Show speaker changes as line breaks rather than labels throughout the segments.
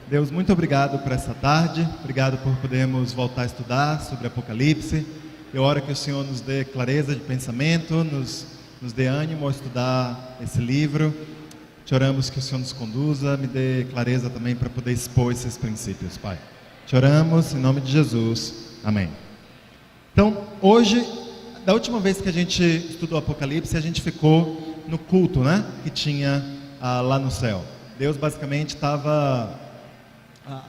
Deus, muito obrigado por essa tarde, obrigado por podermos voltar a estudar sobre Apocalipse. Eu oro que o Senhor nos dê clareza de pensamento, nos dê ânimo a estudar esse livro. Te oramos que o Senhor nos conduza, me dê clareza também para poder expor esses princípios, Pai. Te oramos em nome de Jesus, amém. Então, hoje, da última vez que a gente estudou Apocalipse, a gente ficou no culto, né, que tinha lá no céu. Deus basicamente estava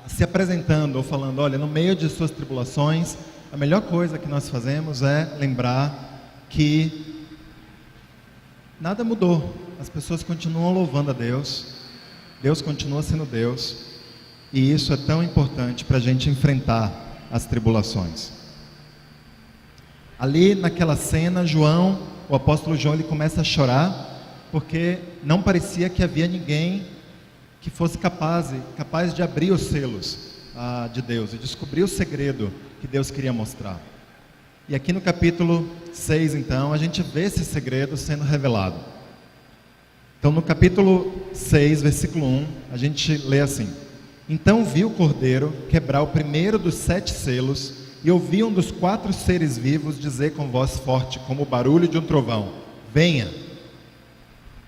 se apresentando ou falando, olha, no meio de suas tribulações, a melhor coisa que nós fazemos é lembrar que nada mudou. As pessoas continuam louvando a Deus, Deus continua sendo Deus, e isso é tão importante para a gente enfrentar as tribulações. Ali naquela cena, o apóstolo João, ele começa a chorar, porque não parecia que havia ninguém que fosse capaz de abrir os selos de Deus e descobrir o segredo que Deus queria mostrar. E aqui no capítulo 6, então, a gente vê esse segredo sendo revelado. Então, no capítulo 6, versículo 1, a gente lê assim: Então vi o Cordeiro quebrar o primeiro dos 7 selos, e ouvi um dos 4 seres vivos dizer com voz forte, como o barulho de um trovão: Venha!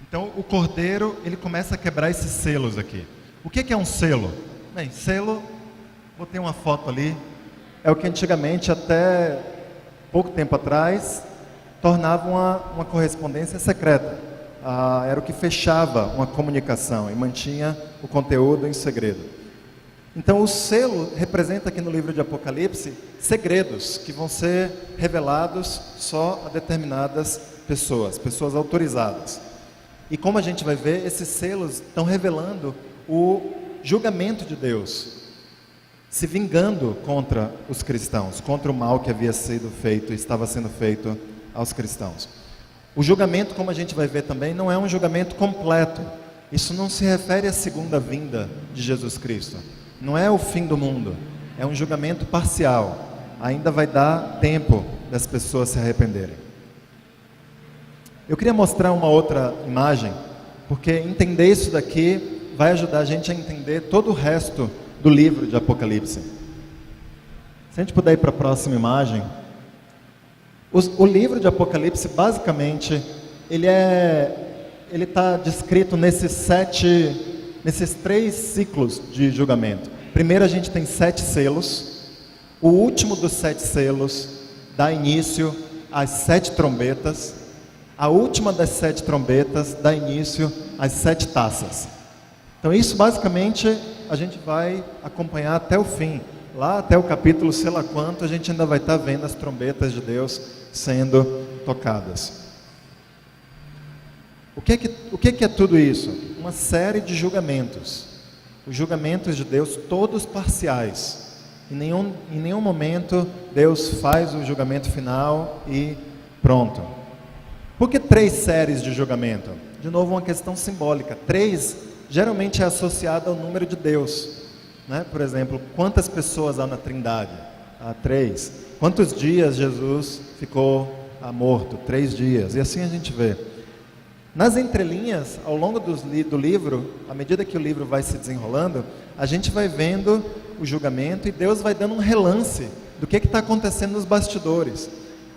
Então, o Cordeiro, ele começa a quebrar esses selos aqui. O que é um selo? Bem, selo, botei uma foto ali, é o que antigamente, até pouco tempo atrás, tornava uma correspondência secreta. Era o que fechava uma comunicação e mantinha o conteúdo em segredo. Então, o selo representa aqui no livro de Apocalipse segredos que vão ser revelados só a determinadas pessoas autorizadas. E como a gente vai ver, esses selos estão revelando o julgamento de Deus, se vingando contra os cristãos, contra o mal que havia sido feito e estava sendo feito aos cristãos. O julgamento, como a gente vai ver também, não é um julgamento completo. Isso não se refere à segunda vinda de Jesus Cristo. Não é o fim do mundo. É um julgamento parcial. Ainda vai dar tempo das pessoas se arrependerem. Eu queria mostrar uma outra imagem, porque entender isso daqui vai ajudar a gente a entender todo o resto do livro de Apocalipse. Se a gente puder ir para a próxima imagem. O livro de Apocalipse, basicamente, ele está descrito nesses 3 ciclos de julgamento. Primeiro a gente tem 7 selos. O último dos 7 selos dá início às 7 trombetas. A última das 7 trombetas dá início às 7 taças. Então isso basicamente a gente vai acompanhar até o fim. Lá até o capítulo sei lá quanto, a gente ainda vai estar vendo as trombetas de Deus sendo tocadas. O que é tudo isso? Uma série de julgamentos. Os julgamentos de Deus, todos parciais. Em nenhum momento Deus faz o julgamento final e pronto. Por que 3 séries de julgamento? De novo, uma questão simbólica. 3 geralmente é associado ao número de Deus, né? Por exemplo, quantas pessoas há na Trindade? 3. Quantos dias Jesus ficou morto? 3 dias. E assim a gente vê. Nas entrelinhas, ao longo do livro, à medida que o livro vai se desenrolando, a gente vai vendo o julgamento e Deus vai dando um relance do que está acontecendo nos bastidores.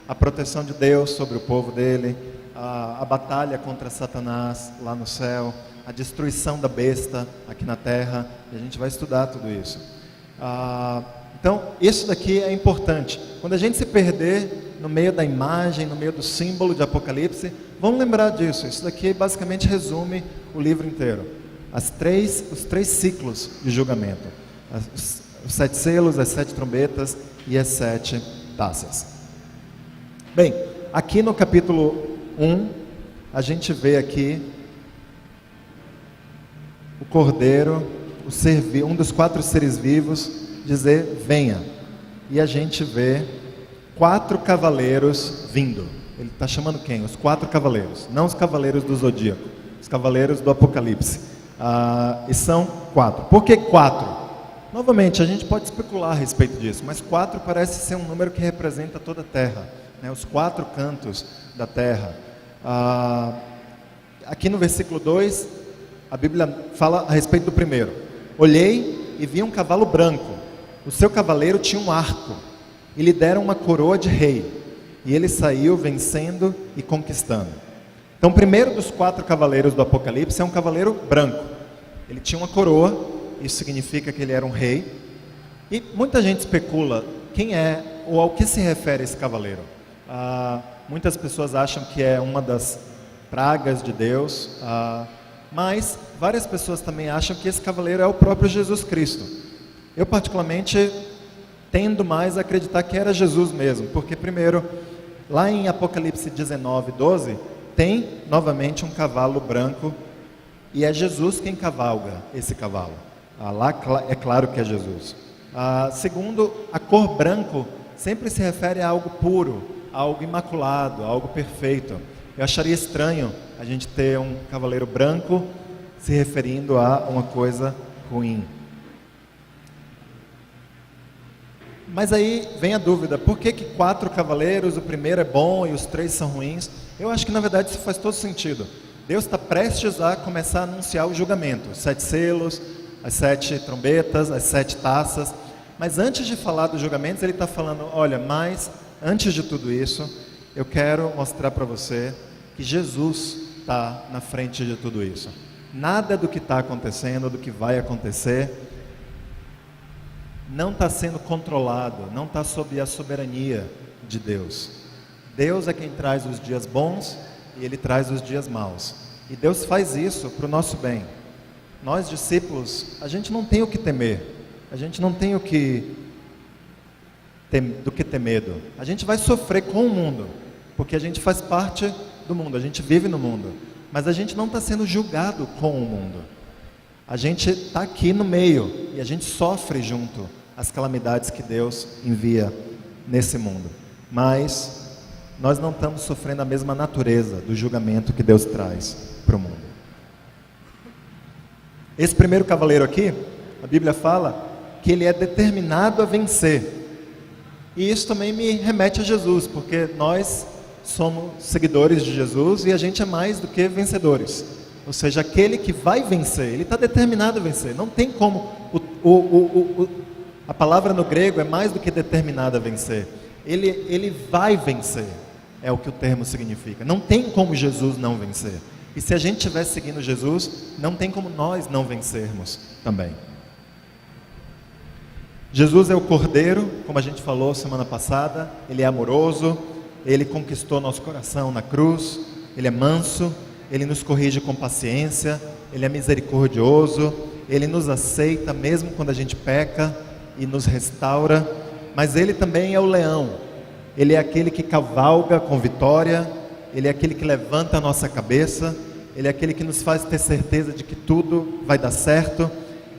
A proteção de Deus sobre o povo dele, a batalha contra Satanás lá no céu, a destruição da besta aqui na terra, e a gente vai estudar tudo isso. Então, isso daqui é importante. Quando a gente se perder no meio da imagem, no meio do símbolo de Apocalipse, vamos lembrar disso. Isso daqui basicamente resume o livro inteiro. Os 3 ciclos de julgamento. Os 7 selos, as 7 trombetas e as 7 taças. Bem, aqui no capítulo 1, a gente vê aqui o Cordeiro, um dos 4 seres vivos, dizer, venha. E a gente vê 4 cavaleiros vindo. Ele está chamando quem? Os 4 cavaleiros. Não os cavaleiros do Zodíaco, os cavaleiros do Apocalipse. E são 4. Por que 4? Novamente, a gente pode especular a respeito disso, mas 4 parece ser um número que representa toda a Terra. Os 4 cantos da terra. Aqui no versículo 2, a Bíblia fala a respeito do primeiro. Olhei e vi um cavalo branco. O seu cavaleiro tinha um arco, e lhe deram uma coroa de rei. E ele saiu vencendo e conquistando. Então, o primeiro dos 4 cavaleiros do Apocalipse é um cavaleiro branco. Ele tinha uma coroa, isso significa que ele era um rei. E muita gente especula quem é ou ao que se refere esse cavaleiro. Muitas pessoas acham que é uma das pragas de Deus, mas várias pessoas também acham que esse cavaleiro é o próprio Jesus Cristo. Eu particularmente tendo mais a acreditar que era Jesus mesmo, porque primeiro, lá em Apocalipse 19, 12, tem novamente um cavalo branco, e é Jesus quem cavalga esse cavalo. Lá é claro que é Jesus. Segundo, a cor branco sempre se refere a algo puro, a algo imaculado, a algo perfeito. Eu acharia estranho a gente ter um cavaleiro branco se referindo a uma coisa ruim. Mas aí vem a dúvida, por que 4 cavaleiros, o primeiro é bom e os 3 são ruins? Eu acho que na verdade isso faz todo sentido. Deus está prestes a começar a anunciar o julgamento, os 7 selos, as 7 trombetas, as 7 taças. Mas antes de falar dos julgamentos, ele está falando, olha, mas antes de tudo isso, eu quero mostrar para você que Jesus está na frente de tudo isso. Nada do que está acontecendo, do que vai acontecer, não está sendo controlado, não está sob a soberania de Deus. Deus é quem traz os dias bons e Ele traz os dias maus. E Deus faz isso para o nosso bem. Nós, discípulos, a gente não tem o que temer, a gente não tem do que ter medo. A gente vai sofrer com o mundo, porque a gente faz parte do mundo, a gente vive no mundo, mas a gente não está sendo julgado com o mundo. A gente está aqui no meio e a gente sofre junto as calamidades que Deus envia nesse mundo. Mas nós não estamos sofrendo a mesma natureza do julgamento que Deus traz para o mundo. Esse primeiro cavaleiro aqui, a Bíblia fala que ele é determinado a vencer. E isso também me remete a Jesus, porque nós somos seguidores de Jesus e a gente é mais do que vencedores. Ou seja, aquele que vai vencer, ele está determinado a vencer. Não tem como, a palavra no grego é mais do que determinado a vencer. Ele vai vencer, é o que o termo significa. Não tem como Jesus não vencer. E se a gente estiver seguindo Jesus, não tem como nós não vencermos também. Jesus é o Cordeiro, como a gente falou semana passada. Ele é amoroso, Ele conquistou nosso coração na cruz, Ele é manso, Ele nos corrige com paciência, Ele é misericordioso, Ele nos aceita mesmo quando a gente peca e nos restaura. Mas Ele também é o leão, Ele é aquele que cavalga com vitória, Ele é aquele que levanta a nossa cabeça, Ele é aquele que nos faz ter certeza de que tudo vai dar certo,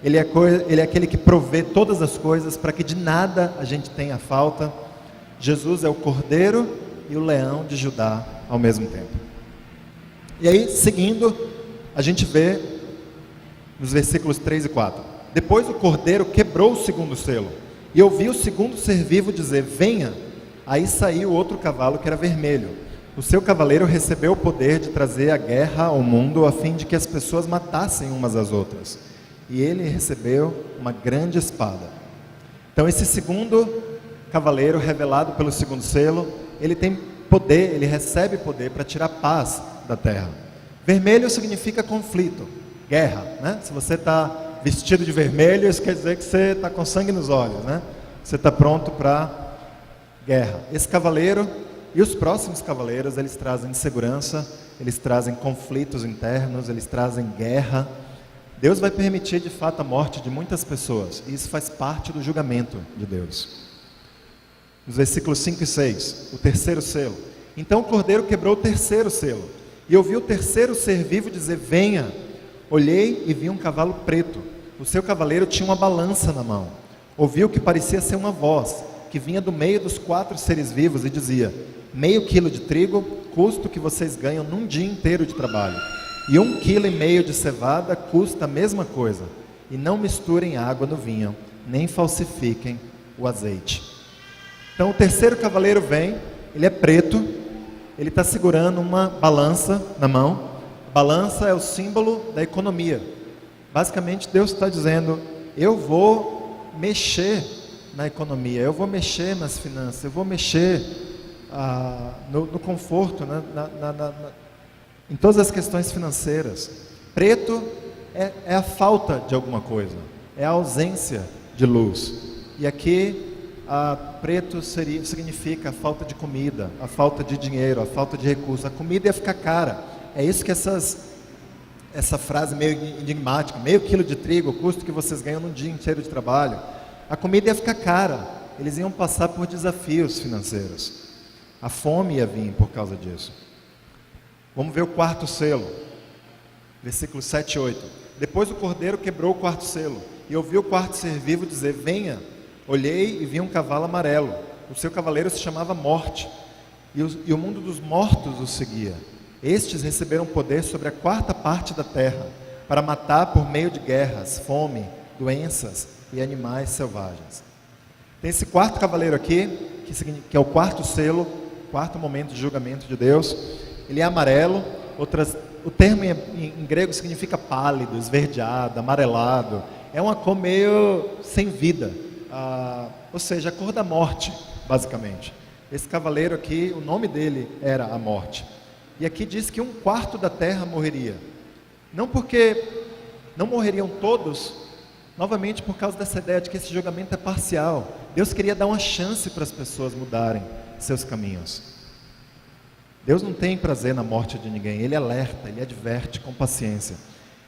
Ele é aquele que provê todas as coisas para que de nada a gente tenha falta. Jesus é o Cordeiro e o leão de Judá ao mesmo tempo. E aí, seguindo, a gente vê nos versículos 3 e 4. Depois o Cordeiro quebrou o segundo selo, e ouvi o segundo ser vivo dizer, venha. Aí saiu outro cavalo que era vermelho. O seu cavaleiro recebeu o poder de trazer a guerra ao mundo, a fim de que as pessoas matassem umas às outras. E ele recebeu uma grande espada. Então esse segundo cavaleiro, revelado pelo segundo selo, ele tem poder, ele recebe poder para tirar paz da terra. Vermelho significa conflito, guerra, né? Se você está vestido de vermelho, isso quer dizer que você está com sangue nos olhos, né? Você está pronto para guerra. Esse cavaleiro e os próximos cavaleiros, eles trazem insegurança, eles trazem conflitos internos, eles trazem guerra. Deus vai permitir de fato a morte de muitas pessoas, e isso faz parte do julgamento de Deus. Nos versículos 5 e 6, o terceiro selo. Então o Cordeiro quebrou o terceiro selo, e ouvi o terceiro ser vivo dizer, venha. Olhei e vi um cavalo preto, o seu cavaleiro tinha uma balança na mão. Ouvi o que parecia ser uma voz, que vinha do meio dos 4 seres vivos e dizia, 0,5 quilo de trigo, custo que vocês ganham num dia inteiro de trabalho. E 1,5 quilo de cevada custa a mesma coisa. E não misturem água no vinho, nem falsifiquem o azeite. Então o terceiro cavaleiro vem, ele é preto, ele está segurando uma balança na mão. A balança é o símbolo da economia. Basicamente Deus está dizendo, eu vou mexer na economia, eu vou mexer nas finanças, eu vou mexer no conforto, em todas as questões financeiras. Preto é a falta de alguma coisa, é a ausência de luz. E aqui, preto significa a falta de comida, a falta de dinheiro, a falta de recursos. A comida ia ficar cara. É isso que essa frase meio enigmática, meio quilo de trigo, o custo que vocês ganham num dia inteiro de trabalho. A comida ia ficar cara. Eles iam passar por desafios financeiros. A fome ia vir por causa disso. Vamos ver o quarto selo. Versículos 7 e 8. Depois o cordeiro quebrou o quarto selo, e ouvi o quarto ser vivo dizer: venha. Olhei e vi um cavalo amarelo. O seu cavaleiro se chamava Morte, e o mundo dos mortos o seguia. Estes receberam poder sobre a quarta parte da terra, para matar por meio de guerras, fome, doenças e animais selvagens. Tem esse quarto cavaleiro aqui, que é o quarto selo, quarto momento de julgamento de Deus. Ele é amarelo. O termo em grego significa pálido, esverdeado, amarelado. É uma cor meio sem vida, ou seja, a cor da morte, basicamente. Esse cavaleiro aqui, o nome dele era a morte. E aqui diz que um quarto da terra morreria. Não porque não morreriam todos, novamente por causa dessa ideia de que esse julgamento é parcial. Deus queria dar uma chance para as pessoas mudarem seus caminhos. Deus não tem prazer na morte de ninguém. Ele alerta, Ele adverte com paciência.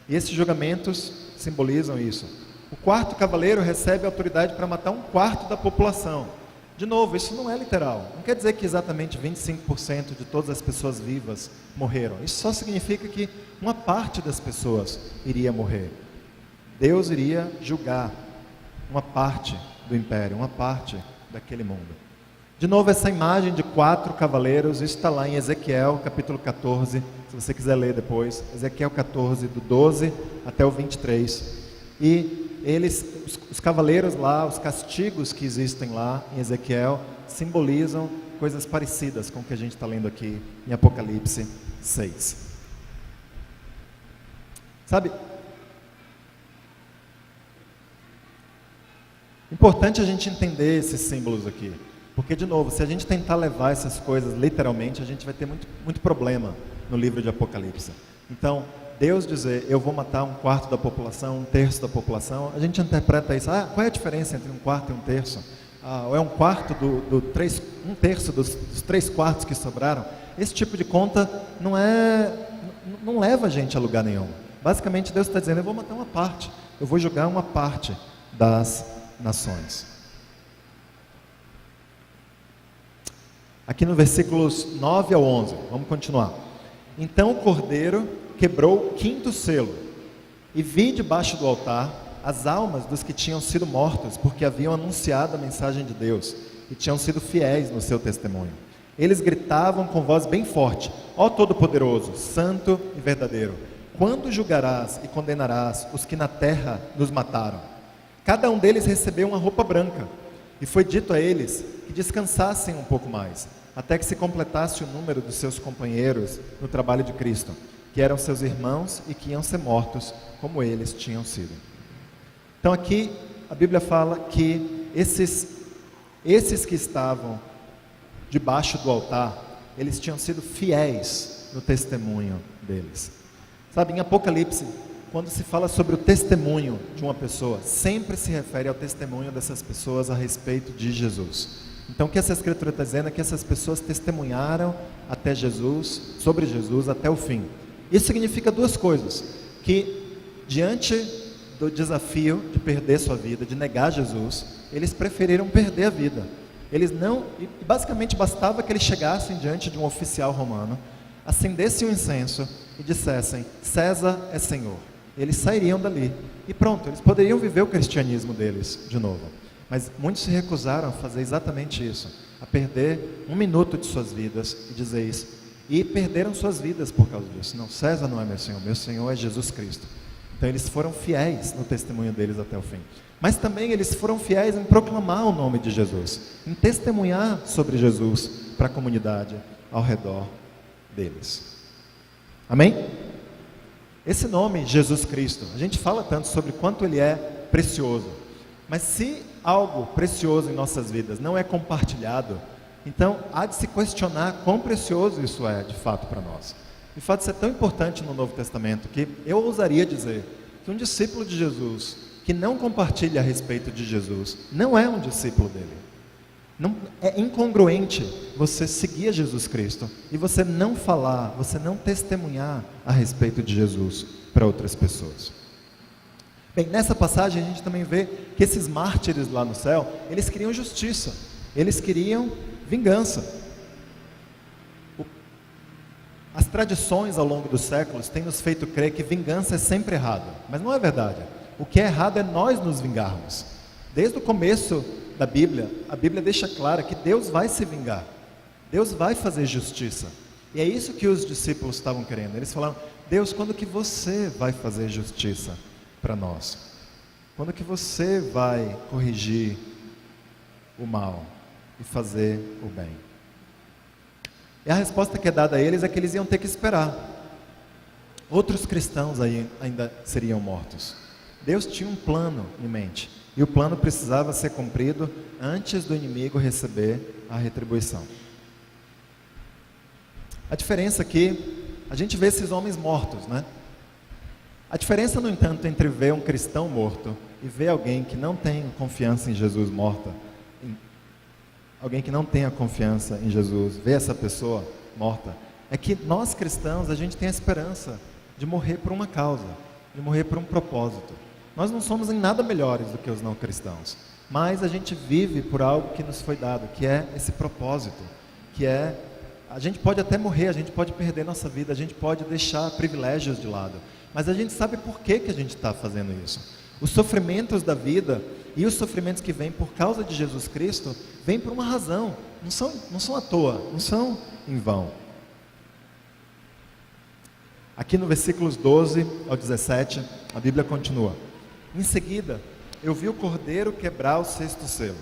E esses julgamentos simbolizam isso. O quarto cavaleiro recebe autoridade para matar um quarto da população. De novo, isso não é literal. Não quer dizer que exatamente 25% de todas as pessoas vivas morreram. Isso só significa que uma parte das pessoas iria morrer. Deus iria julgar uma parte do império, uma parte daquele mundo. De novo, essa imagem de 4 cavaleiros, isso está lá em Ezequiel, capítulo 14, se você quiser ler depois. Ezequiel 14, do 12 até o 23. E os cavaleiros lá, os castigos que existem lá em Ezequiel, simbolizam coisas parecidas com o que a gente está lendo aqui em Apocalipse 6. Sabe? Importante a gente entender esses símbolos aqui. Porque, de novo, se a gente tentar levar essas coisas literalmente, a gente vai ter muito problema no livro de Apocalipse. Então, Deus dizer, eu vou matar um quarto da população, um terço da população, a gente interpreta isso. Qual é a diferença entre um quarto e um terço? Ou é um quarto um terço dos 3 quartos que sobraram? Esse tipo de conta não leva a gente a lugar nenhum. Basicamente, Deus está dizendo, eu vou matar uma parte, eu vou julgar uma parte das nações. Aqui no versículos 9 ao 11, vamos continuar. Então o cordeiro quebrou o 5º selo, e vi debaixo do altar as almas dos que tinham sido mortos, porque haviam anunciado a mensagem de Deus, e tinham sido fiéis no seu testemunho. Eles gritavam com voz bem forte: ó Todo-Poderoso, Santo e verdadeiro, quando julgarás e condenarás os que na terra nos mataram? Cada um deles recebeu uma roupa branca, e foi dito a eles que descansassem um pouco mais, até que se completasse o número dos seus companheiros no trabalho de Cristo, que eram seus irmãos e que iam ser mortos como eles tinham sido. Então aqui a Bíblia fala que esses que estavam debaixo do altar, eles tinham sido fiéis no testemunho deles. Sabe, em Apocalipse, quando se fala sobre o testemunho de uma pessoa, sempre se refere ao testemunho dessas pessoas a respeito de Jesus. Então o que essa escritura está dizendo é que essas pessoas testemunharam até Jesus, sobre Jesus até o fim. Isso significa 2 coisas: que diante do desafio de perder sua vida, de negar Jesus, eles preferiram perder a vida. Basicamente bastava que eles chegassem diante de um oficial romano, acendessem um incenso e dissessem: César é Senhor. Eles sairiam dali e pronto, eles poderiam viver o cristianismo deles de novo. Mas muitos se recusaram a fazer exatamente isso, a perder 1 minuto de suas vidas e dizer isso. E perderam suas vidas por causa disso. Não, César não é meu Senhor é Jesus Cristo. Então eles foram fiéis no testemunho deles até o fim. Mas também eles foram fiéis em proclamar o nome de Jesus, em testemunhar sobre Jesus para a comunidade ao redor deles. Amém? Esse nome, Jesus Cristo, a gente fala tanto sobre quanto ele é precioso. Mas se algo precioso em nossas vidas não é compartilhado, então há de se questionar quão precioso isso é de fato para nós. De fato, isso é tão importante no Novo Testamento que eu ousaria dizer que um discípulo de Jesus que não compartilha a respeito de Jesus não é um discípulo dele. Não, é incongruente você seguir a Jesus Cristo e você não falar, você não testemunhar a respeito de Jesus para outras pessoas. Bem, nessa passagem a gente também vê que esses mártires lá no céu, eles queriam justiça, eles queriam vingança. As tradições ao longo dos séculos têm nos feito crer que vingança é sempre errado, mas não é verdade. O que é errado é nós nos vingarmos. Desde o começo da Bíblia, a Bíblia deixa claro que Deus vai se vingar, Deus vai fazer justiça. E é isso que os discípulos estavam querendo. Eles falaram: Deus, quando que você vai fazer justiça para nós? Quando que você vai corrigir o mal e fazer o bem? E a resposta que é dada a eles é que eles iam ter que esperar. Outros cristãos aí ainda seriam mortos. Deus tinha um plano em mente, e o plano precisava ser cumprido antes do inimigo receber a retribuição. A diferença aqui, a gente vê esses homens mortos, né? A diferença, no entanto, entre ver um cristão morto e ver alguém que não tem confiança em Jesus morta, alguém que não tenha confiança em Jesus, ver essa pessoa morta, é que nós cristãos, a gente tem a esperança de morrer por uma causa, de morrer por um propósito. Nós não somos em nada melhores do que os não cristãos, mas a gente vive por algo que nos foi dado, que é esse propósito, que é, a gente pode até morrer, a gente pode perder nossa vida, a gente pode deixar privilégios de lado, mas a gente sabe por que a gente está fazendo isso. Os sofrimentos da vida e os sofrimentos que vêm por causa de Jesus Cristo, vêm por uma razão, não são à toa, não são em vão. Aqui no versículos 12 ao 17, a Bíblia continua: em seguida, eu vi o cordeiro quebrar o sexto selo.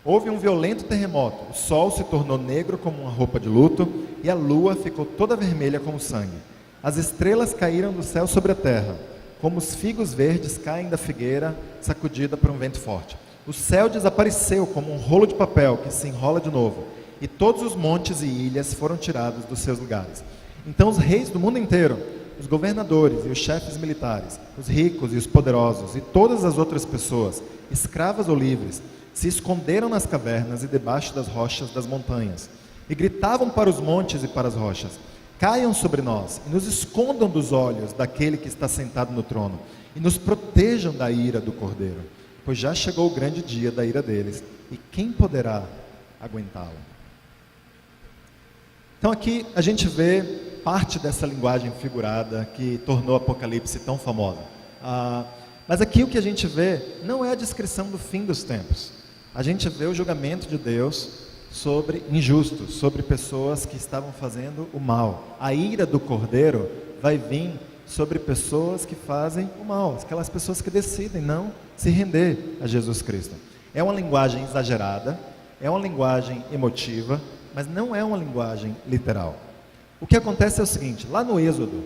Houve um violento terremoto, o sol se tornou negro como uma roupa de luto, e a lua ficou toda vermelha como sangue. As estrelas caíram do céu sobre a terra, como os figos verdes caem da figueira, sacudida por um vento forte. O céu desapareceu como um rolo de papel que se enrola de novo, e todos os montes e ilhas foram tirados dos seus lugares. Então os reis do mundo inteiro, os governadores e os chefes militares, os ricos e os poderosos e todas as outras pessoas, escravas ou livres, se esconderam nas cavernas e debaixo das rochas das montanhas, e gritavam para os montes e para as rochas: caiam sobre nós e nos escondam dos olhos daquele que está sentado no trono, e nos protejam da ira do Cordeiro, pois já chegou o grande dia da ira deles, e quem poderá aguentá-lo? Então aqui a gente vê parte dessa linguagem figurada que tornou o Apocalipse tão famosa. Mas aqui o que a gente vê não é a descrição do fim dos tempos. A gente vê o julgamento de Deus sobre injustos, sobre pessoas que estavam fazendo o mal. A ira do Cordeiro vai vir sobre pessoas que fazem o mal, aquelas pessoas que decidem não se render a Jesus Cristo. É uma linguagem exagerada, é uma linguagem emotiva, mas não é uma linguagem literal. O que acontece é o seguinte: lá no Êxodo,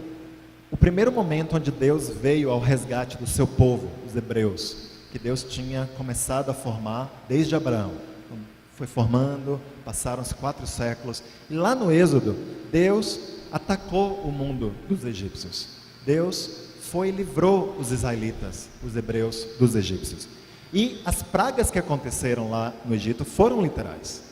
o primeiro momento onde Deus veio ao resgate do seu povo, os hebreus, que Deus tinha começado a formar desde Abraão, foi formando, passaram-se 4 séculos, e lá no Êxodo, Deus atacou o mundo dos egípcios. Deus foi e livrou os israelitas, os hebreus, dos egípcios. E as pragas que aconteceram lá no Egito foram literais.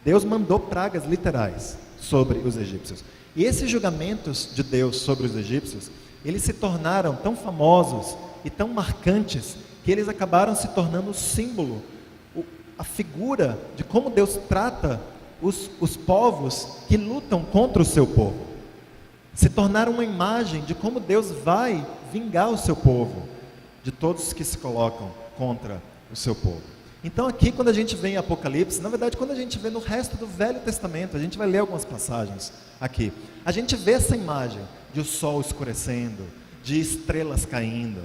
Deus mandou pragas literais sobre os egípcios. E esses julgamentos de Deus sobre os egípcios, eles se tornaram tão famosos e tão marcantes, que eles acabaram se tornando o símbolo, a figura de como Deus trata os povos que lutam contra o seu povo. Se tornaram uma imagem de como Deus vai vingar o seu povo, de todos que se colocam contra o seu povo. Então aqui, quando a gente vê em Apocalipse, na verdade quando a gente vê no resto do Velho Testamento, a gente vai ler algumas passagens aqui, a gente vê essa imagem de o sol escurecendo, de estrelas caindo.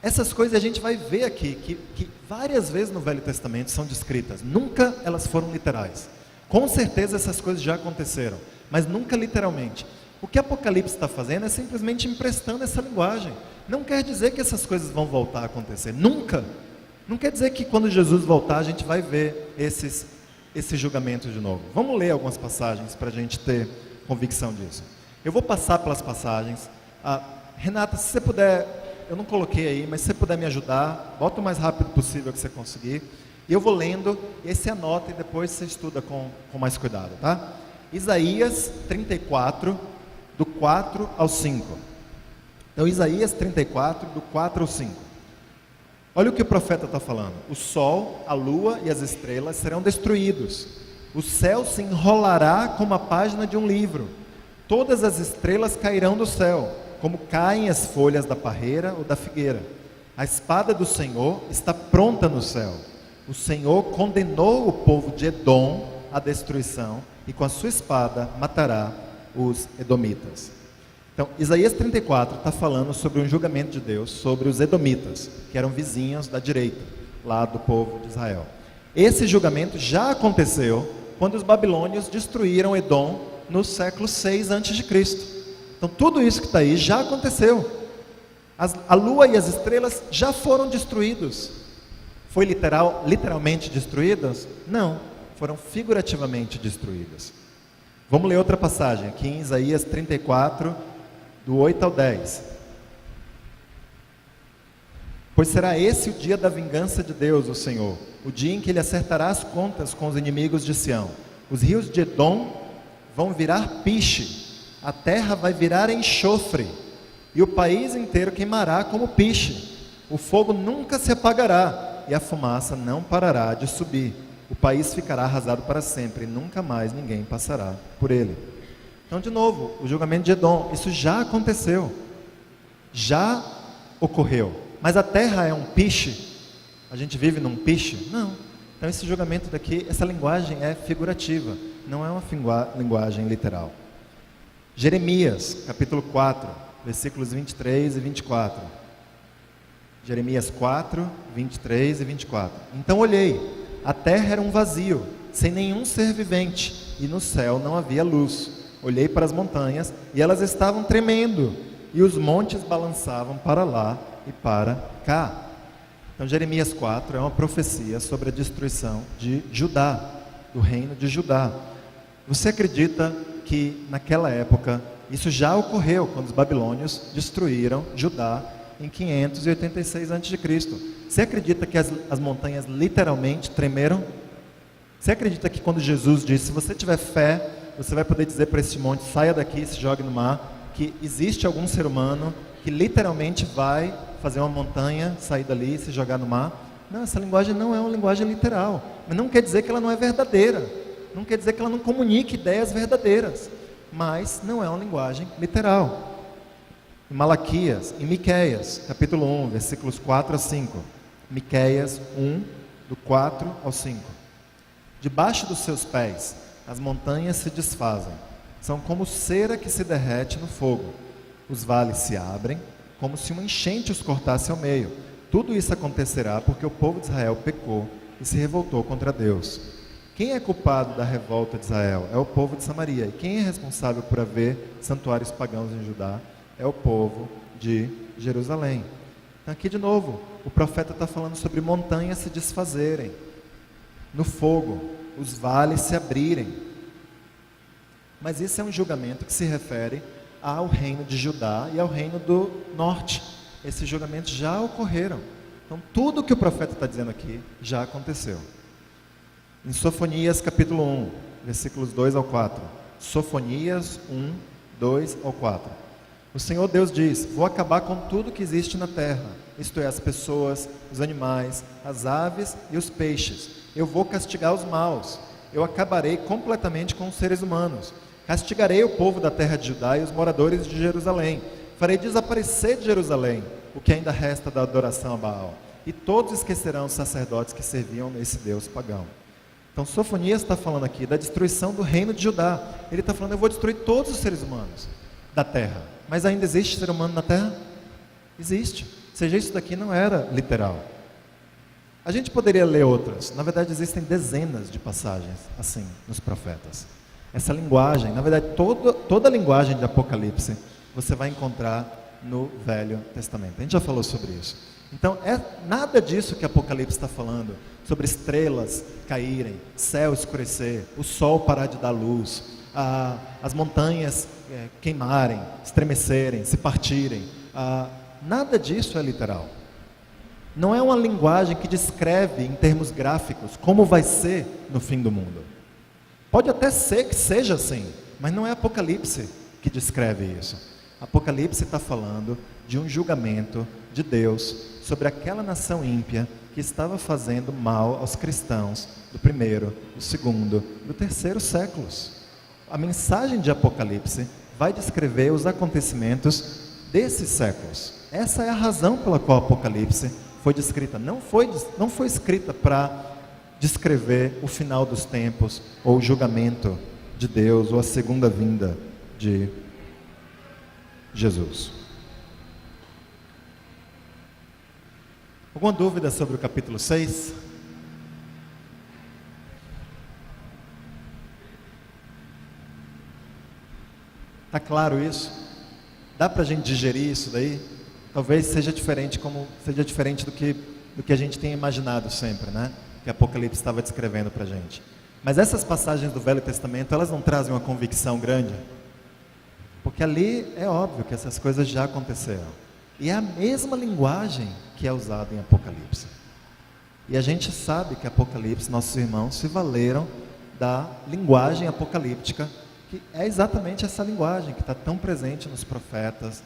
Essas coisas a gente vai ver aqui, que várias vezes no Velho Testamento são descritas, nunca elas foram literais. Com certeza essas coisas já aconteceram, mas nunca literalmente. O que Apocalipse está fazendo é simplesmente emprestando essa linguagem. Não quer dizer que essas coisas vão voltar a acontecer, nunca. Não quer dizer que quando Jesus voltar a gente vai ver esses julgamentos de novo. Vamos ler algumas passagens para a gente ter convicção disso. Eu vou passar pelas passagens. Renata, se você puder, eu não coloquei aí, mas se você puder me ajudar, bota o mais rápido possível que você conseguir. E eu vou lendo, e aí você anota e depois você estuda com mais cuidado, tá? Isaías 34, do 4 ao 5. Então, Isaías 34, do 4 ao 5. Olha o que o profeta está falando. O sol, a lua e as estrelas serão destruídos. O céu se enrolará como a página de um livro. Todas as estrelas cairão do céu, como caem as folhas da parreira ou da figueira. A espada do Senhor está pronta no céu. O Senhor condenou o povo de Edom à destruição e com a sua espada matará os edomitas. Então, Isaías 34 está falando sobre um julgamento de Deus sobre os edomitas, que eram vizinhos da direita, lá do povo de Israel. Esse julgamento já aconteceu quando os babilônios destruíram Edom no século 6 a.C. Então, tudo isso que está aí já aconteceu. A lua e as estrelas já foram destruídos. Foi literalmente destruídas? Não, foram figurativamente destruídas. Vamos ler outra passagem, aqui em Isaías 34, do 8 ao 10. Pois será esse o dia da vingança de Deus, o Senhor, o dia em que Ele acertará as contas com os inimigos de Sião. Os rios de Edom vão virar piche, a terra vai virar enxofre, e o país inteiro queimará como piche. O fogo nunca se apagará, e a fumaça não parará de subir. O país ficará arrasado para sempre, e nunca mais ninguém passará por ele. Então, de novo, o julgamento de Edom, isso já aconteceu, já ocorreu. Mas a terra é um piche? A gente vive num piche? Não. Então, esse julgamento daqui, essa linguagem é figurativa, não é uma linguagem literal. Jeremias, capítulo 4, versículos 23 e 24. Jeremias 4, 23 e 24. Então olhei, a terra era um vazio, sem nenhum ser vivente, e no céu não havia luz. Olhei para as montanhas, e elas estavam tremendo, e os montes balançavam para lá e para cá. Então Jeremias 4 é uma profecia sobre a destruição de Judá, do reino de Judá. Você acredita que naquela época, isso já ocorreu, quando os babilônios destruíram Judá, em 586 a.C. Você acredita que as montanhas literalmente tremeram? Você acredita que quando Jesus disse, se você tiver fé, você vai poder dizer para esse monte, saia daqui e se jogue no mar, que existe algum ser humano que literalmente vai fazer uma montanha, sair dali e se jogar no mar? Não, essa linguagem não é uma linguagem literal, mas não quer dizer que ela não é verdadeira, não quer dizer que ela não comunique ideias verdadeiras, mas não é uma linguagem literal. Em Malaquias, em Miqueias, capítulo 1, versículos 4 a 5. Miqueias 1, do 4 ao 5. Debaixo dos seus pés, as montanhas se desfazem. São como cera que se derrete no fogo. Os vales se abrem, como se uma enchente os cortasse ao meio. Tudo isso acontecerá porque o povo de Israel pecou e se revoltou contra Deus. Quem é culpado da revolta de Israel? É o povo de Samaria. E quem é responsável por haver santuários pagãos em Judá? É o povo de Jerusalém. Então aqui de novo, o profeta está falando sobre montanhas se desfazerem, no fogo, os vales se abrirem. Mas isso é um julgamento que se refere ao reino de Judá e ao reino do norte. Esses julgamentos já ocorreram. Então tudo que o profeta está dizendo aqui já aconteceu. Em Sofonias capítulo 1, versículos 2 ao 4. Sofonias 1, 2 ao 4. O Senhor Deus diz, vou acabar com tudo que existe na terra, isto é, as pessoas, os animais, as aves e os peixes. Eu vou castigar os maus, eu acabarei completamente com os seres humanos. Castigarei o povo da terra de Judá e os moradores de Jerusalém. Farei desaparecer de Jerusalém o que ainda resta da adoração a Baal. E todos esquecerão os sacerdotes que serviam nesse Deus pagão. Então Sofonias está falando aqui da destruição do reino de Judá. Ele está falando, eu vou destruir todos os seres humanos da terra. Mas ainda existe ser humano na terra? Existe. Ou seja, isso daqui não era literal. A gente poderia ler outras. Na verdade, existem dezenas de passagens assim nos profetas. Essa linguagem, na verdade, toda a linguagem de Apocalipse você vai encontrar no Velho Testamento. A gente já falou sobre isso. Então, nada disso que Apocalipse está falando, sobre estrelas caírem, céu escurecer, o sol parar de dar luz, as montanhas queimarem, estremecerem, se partirem, nada disso é literal. Não é uma linguagem que descreve em termos gráficos como vai ser no fim do mundo. Pode até ser que seja assim, mas não é Apocalipse que descreve isso. Apocalipse está falando de um julgamento de Deus sobre aquela nação ímpia que estava fazendo mal aos cristãos do primeiro, do segundo, do terceiro séculos. A mensagem de Apocalipse vai descrever os acontecimentos desses séculos. Essa é a razão pela qual Apocalipse foi descrita. Não foi escrita para descrever o final dos tempos, ou o julgamento de Deus, ou a segunda vinda de Jesus. Alguma dúvida sobre o capítulo 6? Está claro isso? Dá para a gente digerir isso daí? Talvez seja diferente do que a gente tem imaginado sempre, né? Que Apocalipse estava descrevendo para a gente. Mas essas passagens do Velho Testamento, elas não trazem uma convicção grande? Porque ali é óbvio que essas coisas já aconteceram. E é a mesma linguagem que é usada em Apocalipse. E a gente sabe que Apocalipse, nossos irmãos, se valeram da linguagem apocalíptica, que é exatamente essa linguagem que está tão presente nos profetas,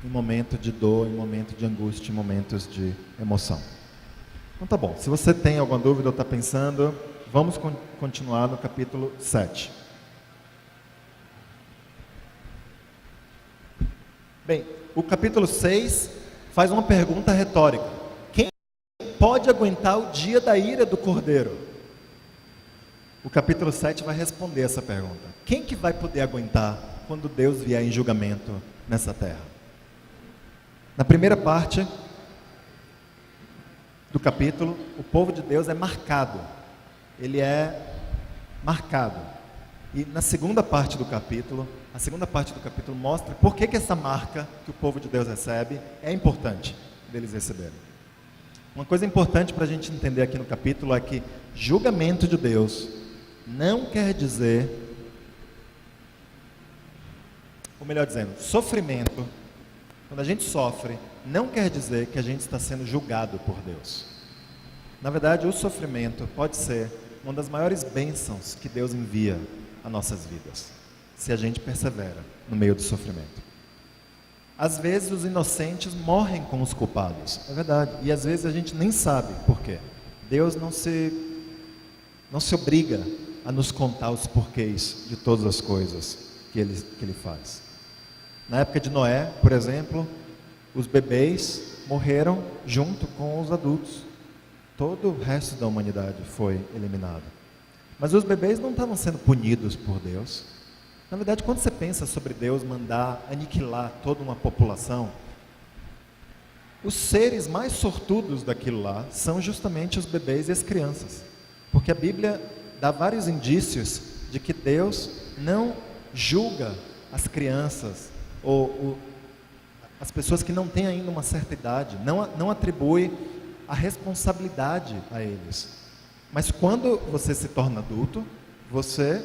em momento de dor, em momento de angústia, em momentos de emoção. Então tá bom, se você tem alguma dúvida ou está pensando, vamos continuar no capítulo 7. Bem, o capítulo 6 faz uma pergunta retórica. Quem pode aguentar o dia da ira do Cordeiro? O capítulo 7 vai responder essa pergunta. Quem que vai poder aguentar quando Deus vier em julgamento nessa terra? Na primeira parte do capítulo, o povo de Deus é marcado. Ele é marcado. E na segunda parte do capítulo, a segunda parte do capítulo mostra por que essa marca que o povo de Deus recebe é importante deles receberem. Uma coisa importante para a gente entender aqui no capítulo é que julgamento de Deus não quer dizer, ou melhor dizendo, sofrimento. Quando a gente sofre, não quer dizer que a gente está sendo julgado por Deus. Na verdade, o sofrimento pode ser uma das maiores bênçãos que Deus envia a nossas vidas, se a gente persevera no meio do sofrimento. Às vezes os inocentes morrem com os culpados, é verdade, e às vezes a gente nem sabe por quê. Deus não se obriga a nos contar os porquês de todas as coisas que ele faz. Na época de Noé, por exemplo, os bebês morreram junto com os adultos. Todo o resto da humanidade foi eliminado. Mas os bebês não estavam sendo punidos por Deus. Na verdade, quando você pensa sobre Deus mandar aniquilar toda uma população, os seres mais sortudos daquilo lá são justamente os bebês e as crianças. Porque a Bíblia dá vários indícios de que Deus não julga as crianças ou as pessoas que não têm ainda uma certa idade, não atribui a responsabilidade a eles. Mas quando você se torna adulto, você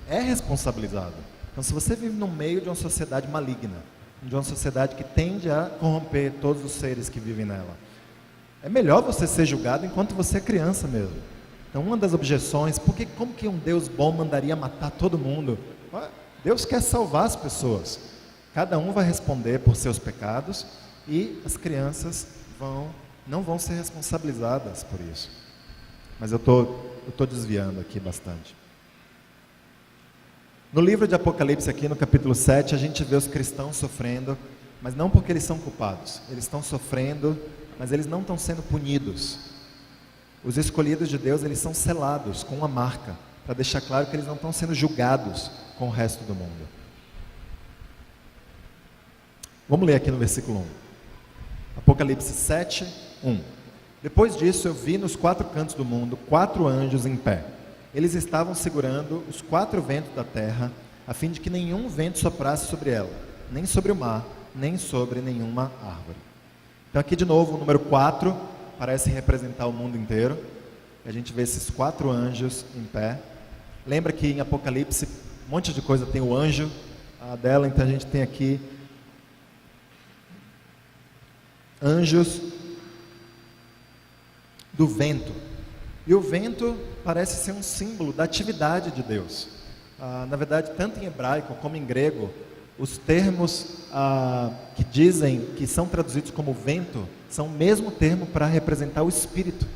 é responsabilizado. Então, se você vive no meio de uma sociedade maligna, de uma sociedade que tende a corromper todos os seres que vivem nela, é melhor você ser julgado enquanto você é criança mesmo. Então, uma das objeções, como que um Deus bom mandaria matar todo mundo? Deus quer salvar as pessoas. Cada um vai responder por seus pecados e as crianças não vão ser responsabilizadas por isso. Mas eu tô desviando aqui bastante. No livro de Apocalipse, aqui no capítulo 7, a gente vê os cristãos sofrendo, mas não porque eles são culpados. Eles estão sofrendo, mas eles não estão sendo punidos. Os escolhidos de Deus, eles são selados com uma marca, para deixar claro que eles não estão sendo julgados com o resto do mundo. Vamos ler aqui no versículo 1. Apocalipse 7, 1. Depois disso eu vi nos 4 cantos do mundo 4 anjos em pé. Eles estavam segurando os 4 ventos da terra, a fim de que nenhum vento soprasse sobre ela, nem sobre o mar, nem sobre nenhuma árvore. Então aqui de novo o número 4 parece representar o mundo inteiro. A gente vê esses 4 anjos em pé. Lembra que em Apocalipse um monte de coisa tem o anjo dela, então a gente tem aqui anjos do vento. E o vento parece ser um símbolo da atividade de Deus. Na verdade, tanto em hebraico como em grego, os termos que dizem, que são traduzidos como vento, são o mesmo termo para representar o Espírito.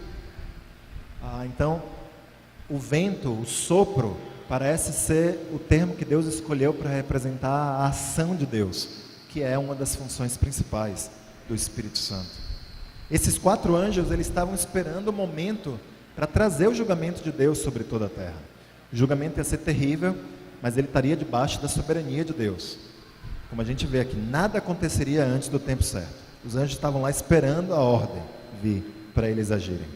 Então, o vento, o sopro, parece ser o termo que Deus escolheu para representar a ação de Deus, que é uma das funções principais do Espírito Santo. Esses 4 anjos, eles estavam esperando o momento para trazer o julgamento de Deus sobre toda a terra. O julgamento ia ser terrível, mas ele estaria debaixo da soberania de Deus. Como a gente vê aqui, nada aconteceria antes do tempo certo. Os anjos estavam lá esperando a ordem vir para eles agirem.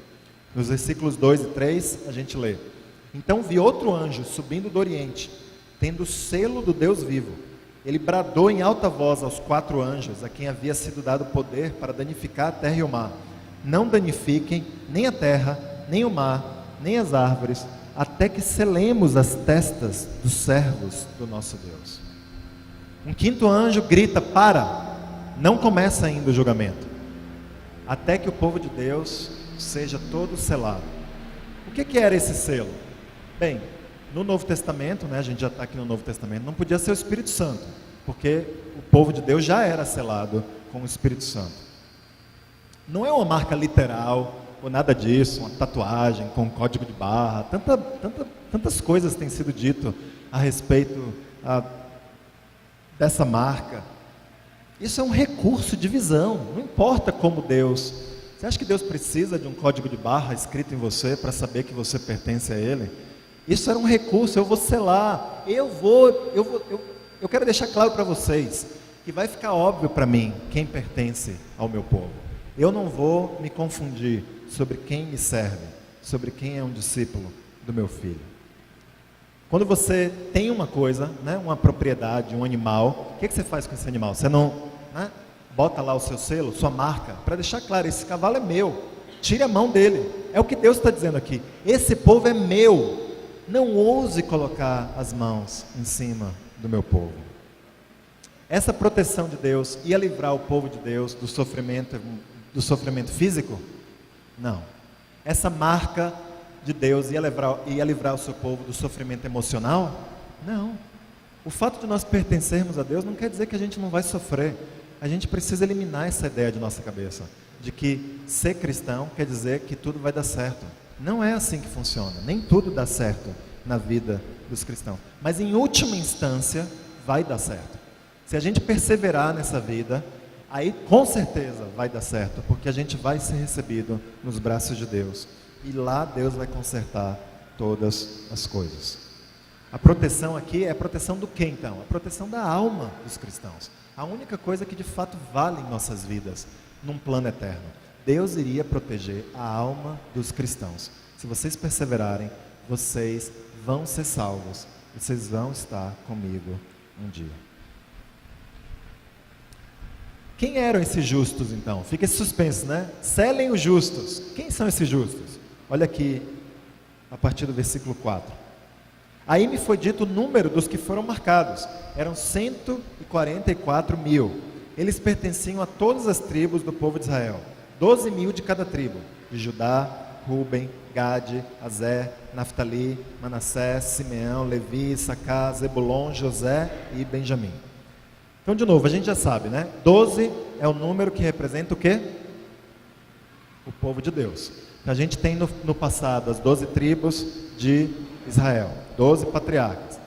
Nos versículos 2 e 3, a gente lê: Então vi outro anjo subindo do oriente, tendo o selo do Deus vivo. Ele bradou em alta voz aos 4 anjos, a quem havia sido dado poder para danificar a terra e o mar: Não danifiquem nem a terra, nem o mar, nem as árvores, até que selemos as testas dos servos do nosso Deus. Um 5º anjo grita: Para, não começa ainda o julgamento, até que o povo de Deus seja todo selado. O que era esse selo? Bem, no Novo Testamento, a gente já está aqui no Novo Testamento, não podia ser o Espírito Santo, porque o povo de Deus já era selado com o Espírito Santo. Não é uma marca literal, ou nada disso, uma tatuagem com um código de barra, tantas coisas têm sido dito a respeito dessa marca. Isso é um recurso de visão, não importa como Deus... Você acha que Deus precisa de um código de barra escrito em você para saber que você pertence a Ele? Isso era um recurso. Eu vou selar, eu quero deixar claro para vocês que vai ficar óbvio para mim quem pertence ao meu povo. Eu não vou me confundir sobre quem me serve, sobre quem é um discípulo do meu filho. Quando você tem uma coisa, uma propriedade, um animal, o que você faz com esse animal? Você não bota lá o seu selo, sua marca, para deixar claro: esse cavalo é meu, tire a mão dele. É o que Deus está dizendo aqui: esse povo é meu, não ouse colocar as mãos em cima do meu povo. Essa proteção de Deus ia livrar o povo de Deus do sofrimento físico? Não. Essa marca de Deus ia livrar o seu povo do sofrimento emocional? Não. O fato de nós pertencermos a Deus não quer dizer que a gente não vai sofrer. A gente precisa eliminar essa ideia de nossa cabeça, de que ser cristão quer dizer que tudo vai dar certo. Não é assim que funciona, nem tudo dá certo na vida dos cristãos, mas em última instância vai dar certo. Se a gente perseverar nessa vida, aí com certeza vai dar certo, porque a gente vai ser recebido nos braços de Deus, e lá Deus vai consertar todas as coisas. A proteção aqui é a proteção do quê então? A proteção da alma dos cristãos. A única coisa que de fato vale em nossas vidas, num plano eterno. Deus iria proteger a alma dos cristãos. Se vocês perseverarem, vocês vão ser salvos. Vocês vão estar comigo um dia. Quem eram esses justos então? Fica esse suspense, Selem os justos. Quem são esses justos? Olha aqui, a partir do versículo 4. Aí me foi dito o número dos que foram marcados. Eram 144 mil. Eles pertenciam a todas as tribos do povo de Israel. 12 mil de cada tribo. De Judá, Ruben, Gade, Azer, Naftali, Manassés, Simeão, Levi, Issacar, Zebulon, José e Benjamim. Então, de novo, a gente já sabe, 12 é o número que representa o quê? O povo de Deus. Então, a gente tem no passado as 12 tribos de Israel, 12 patriarcas.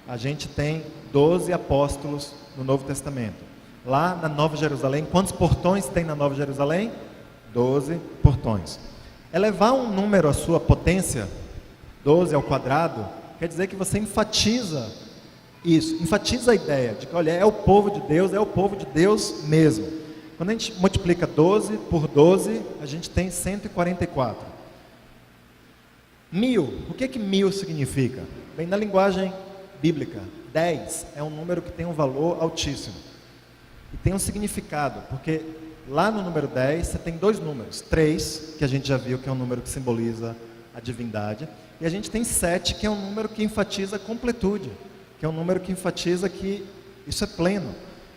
A gente tem 12 apóstolos no Novo Testamento. Lá na Nova Jerusalém, quantos portões tem na Nova Jerusalém? 12 portões. Elevar um número à sua potência, 12 ao quadrado, quer dizer que você enfatiza isso, enfatiza a ideia de que, olha, é o povo de Deus mesmo. Quando a gente multiplica 12 por 12, a gente tem 144. 1000, o que 1000 significa? Bem, na linguagem bíblica, 10 é um número que tem um valor altíssimo. E tem um significado, porque lá no número 10 você tem dois números. 3, que a gente já viu que é um número que simboliza a divindade. E a gente tem 7, que é um número que enfatiza a completude, que é um número que enfatiza que isso é pleno.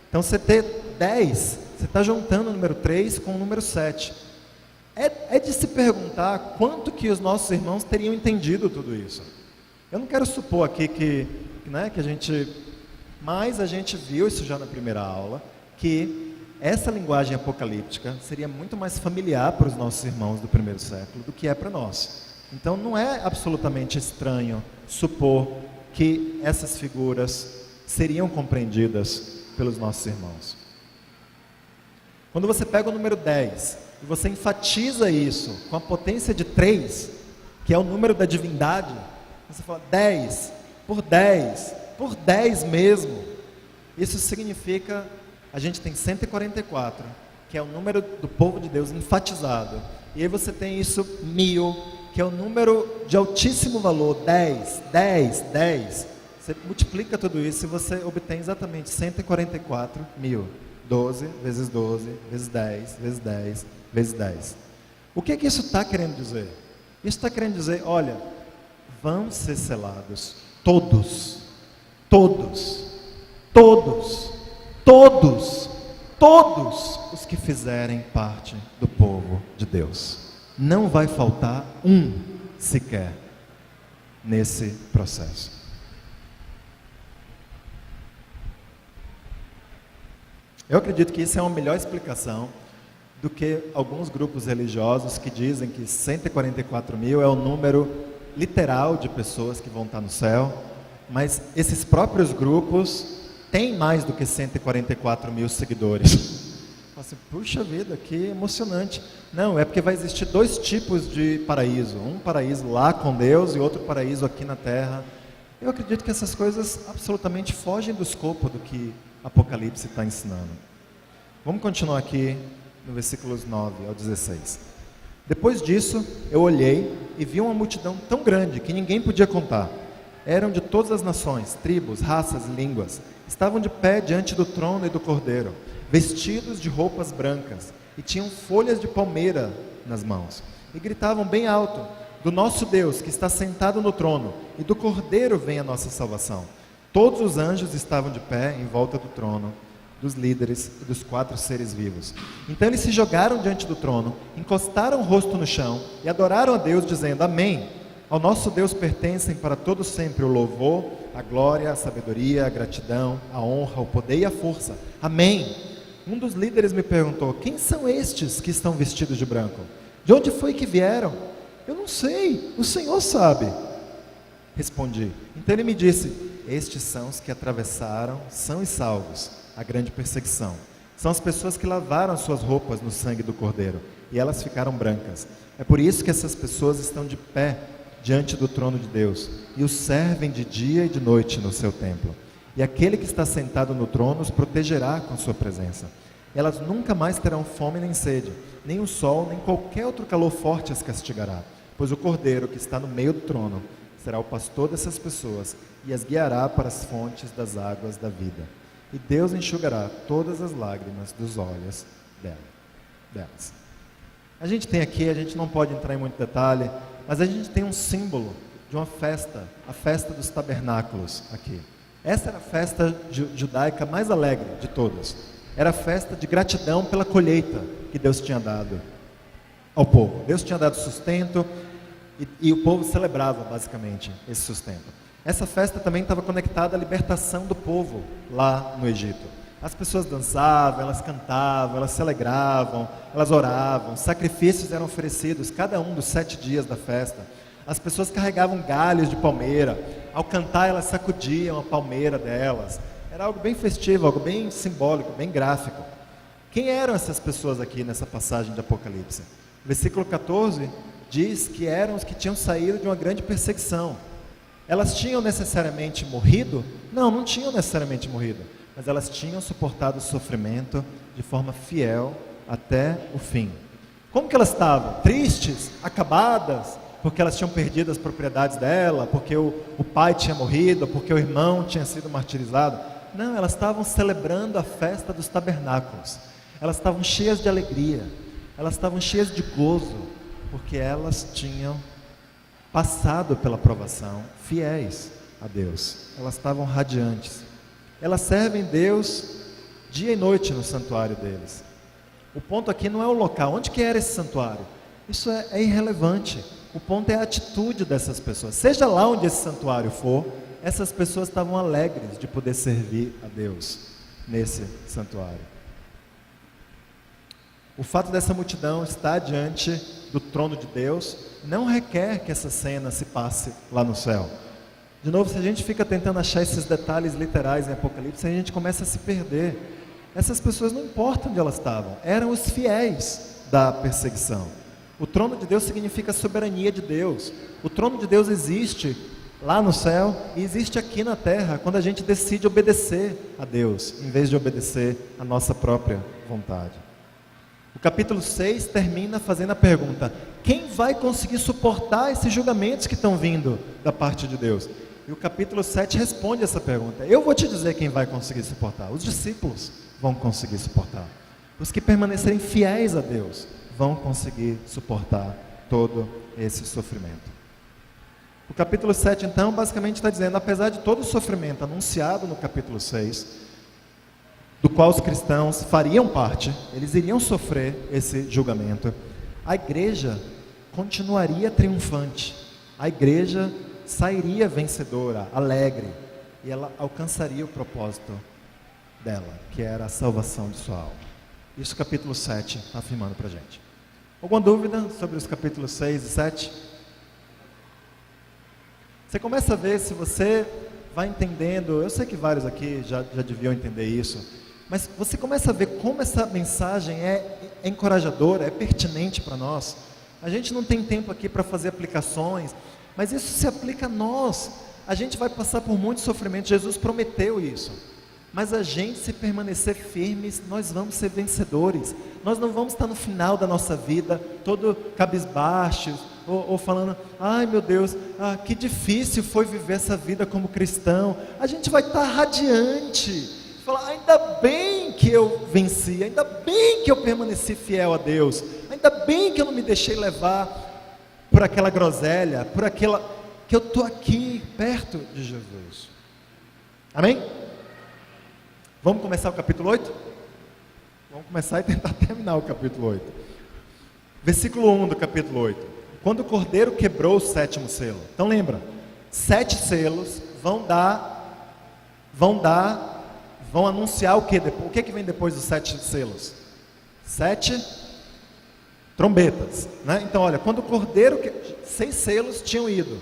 Então você ter 10, você está juntando o número 3 com o número 7. É de se perguntar quanto que os nossos irmãos teriam entendido tudo isso. Eu não quero supor aqui que a gente... Mas a gente viu isso já na primeira aula, que essa linguagem apocalíptica seria muito mais familiar para os nossos irmãos do primeiro século do que é para nós. Então não é absolutamente estranho supor que essas figuras seriam compreendidas pelos nossos irmãos. Quando você pega o número 10 e você enfatiza isso com a potência de 3, que é o número da divindade, você fala 10 por 10, por 10 mesmo. Isso significa, a gente tem 144, que é o número do povo de Deus enfatizado. E aí você tem isso 1000, que é o número de altíssimo valor, 10, 10, 10. Você multiplica tudo isso e você obtém exatamente 144 mil. 12 vezes 12, vezes 10, vezes 10, vezes 10. O que isso está querendo dizer? Isso está querendo dizer, olha, vão ser selados todos, todos, todos, todos, todos os que fizerem parte do povo de Deus. Não vai faltar um sequer nesse processo. Eu acredito que isso é uma melhor explicação do que alguns grupos religiosos que dizem que 144 mil é o número literal de pessoas que vão estar no céu, mas esses próprios grupos têm mais do que 144 mil seguidores. Assim, puxa vida, que emocionante. Não, é porque vai existir dois tipos de paraíso. Um paraíso lá com Deus e outro paraíso aqui na terra. Eu acredito que essas coisas absolutamente fogem do escopo do que Apocalipse está ensinando. Vamos continuar aqui no versículos 9 ao 16. Depois disso, eu olhei e vi uma multidão tão grande que ninguém podia contar. Eram de todas as nações, tribos, raças e línguas. Estavam de pé diante do trono e do Cordeiro, vestidos de roupas brancas, e tinham folhas de palmeira nas mãos. E gritavam bem alto: do nosso Deus, que está sentado no trono, e do Cordeiro vem a nossa salvação. Todos os anjos estavam de pé em volta do trono, dos líderes e dos 4 seres vivos. Então eles se jogaram diante do trono, encostaram o rosto no chão e adoraram a Deus, dizendo: Amém. Ao nosso Deus pertencem para todo sempre o louvor, a glória, a sabedoria, a gratidão, a honra, o poder e a força. Amém. Um dos líderes me perguntou: quem são estes que estão vestidos de branco? De onde foi que vieram? Eu não sei, o Senhor sabe. Respondi. Então ele me disse: estes são os que atravessaram, são e salvos, a grande perseguição. São as pessoas que lavaram suas roupas no sangue do Cordeiro, e elas ficaram brancas. É por isso que essas pessoas estão de pé diante do trono de Deus, e os servem de dia e de noite no seu templo. E aquele que está sentado no trono os protegerá com sua presença. Elas nunca mais terão fome nem sede, nem o sol, nem qualquer outro calor forte as castigará, pois o Cordeiro que está no meio do trono será o pastor dessas pessoas e as guiará para as fontes das águas da vida. E Deus enxugará todas as lágrimas dos olhos delas. A gente tem aqui, a gente não pode entrar em muito detalhe, mas a gente tem um símbolo de uma festa, a festa dos tabernáculos aqui. Essa era a festa judaica mais alegre de todas. Era a festa de gratidão pela colheita que Deus tinha dado ao povo. Deus tinha dado sustento e o povo celebrava basicamente esse sustento. Essa festa também estava conectada à libertação do povo lá no Egito. As pessoas dançavam, elas cantavam, elas se alegravam, elas oravam, sacrifícios eram oferecidos cada um dos 7 dias da festa. As pessoas carregavam galhos de palmeira, ao cantar elas sacudiam a palmeira delas. Era algo bem festivo, algo bem simbólico, bem gráfico. Quem eram essas pessoas aqui nessa passagem de Apocalipse? Versículo 14 diz que eram os que tinham saído de uma grande perseguição. Elas tinham necessariamente morrido? Não, não tinham necessariamente morrido, mas elas tinham suportado o sofrimento de forma fiel até o fim. Como que elas estavam? Tristes? Acabadas? porque elas tinham perdido as propriedades dela, porque o pai tinha morrido, porque o irmão tinha sido martirizado. Não, elas estavam celebrando a festa dos tabernáculos. Elas estavam cheias de alegria, elas estavam cheias de gozo, porque elas tinham passado pela provação, fiéis a Deus. Elas estavam radiantes. Elas servem Deus dia e noite no santuário deles. O ponto aqui não é o local. Onde que era esse santuário? Isso é irrelevante. O ponto é a atitude dessas pessoas. Seja lá onde esse santuário for, essas pessoas estavam alegres de poder servir a Deus nesse santuário. O fato dessa multidão estar diante do trono de Deus não requer que essa cena se passe lá no céu. De novo, se a gente fica tentando achar esses detalhes literais em Apocalipse, a gente começa a se perder. Essas pessoas não importam onde elas estavam, eram os fiéis da perseguição. O trono de Deus significa a soberania de Deus. O trono de Deus existe lá no céu e existe aqui na terra, quando a gente decide obedecer a Deus, em vez de obedecer a nossa própria vontade. O capítulo 6 termina fazendo a pergunta: quem vai conseguir suportar esses julgamentos que estão vindo da parte de Deus? E o capítulo 7 responde essa pergunta. Eu vou te dizer quem vai conseguir suportar. Os discípulos vão conseguir suportar. Os que permanecerem fiéis a Deus vão conseguir suportar todo esse sofrimento. O capítulo 7 então basicamente está dizendo, apesar de todo o sofrimento anunciado no capítulo 6, do qual os cristãos fariam parte, eles iriam sofrer esse julgamento, a igreja continuaria triunfante, a igreja sairia vencedora, alegre, e ela alcançaria o propósito dela, que era a salvação de sua alma. Isso o capítulo 7 está afirmando para a gente. Alguma dúvida sobre os capítulos 6 e 7? Você começa a ver, se você vai entendendo, eu sei que vários aqui já deviam entender isso, mas você começa a ver como essa mensagem é encorajadora, é pertinente para nós. A gente não tem tempo aqui para fazer aplicações, mas isso se aplica a nós. A gente vai passar por muito sofrimento, Jesus prometeu isso. Mas a gente, se permanecer firmes, nós vamos ser vencedores. Nós não vamos estar no final da nossa vida, todo cabisbaixo, ou falando, ai meu Deus, que difícil foi viver essa vida como cristão. A gente vai estar radiante, falar, ainda bem que eu venci, ainda bem que eu permaneci fiel a Deus, ainda bem que eu não me deixei levar por aquela groselha, por aquela, que eu estou aqui perto de Jesus. Amém? Vamos começar o capítulo 8? Vamos começar e tentar terminar o capítulo 8. Versículo 1 do capítulo 8. Quando o cordeiro quebrou o 7º selo. Então lembra, 7 selos vão anunciar o que depois? O que vem depois dos 7 selos? 7 trombetas, né? Então olha, quando o cordeiro, 6 selos tinham ido,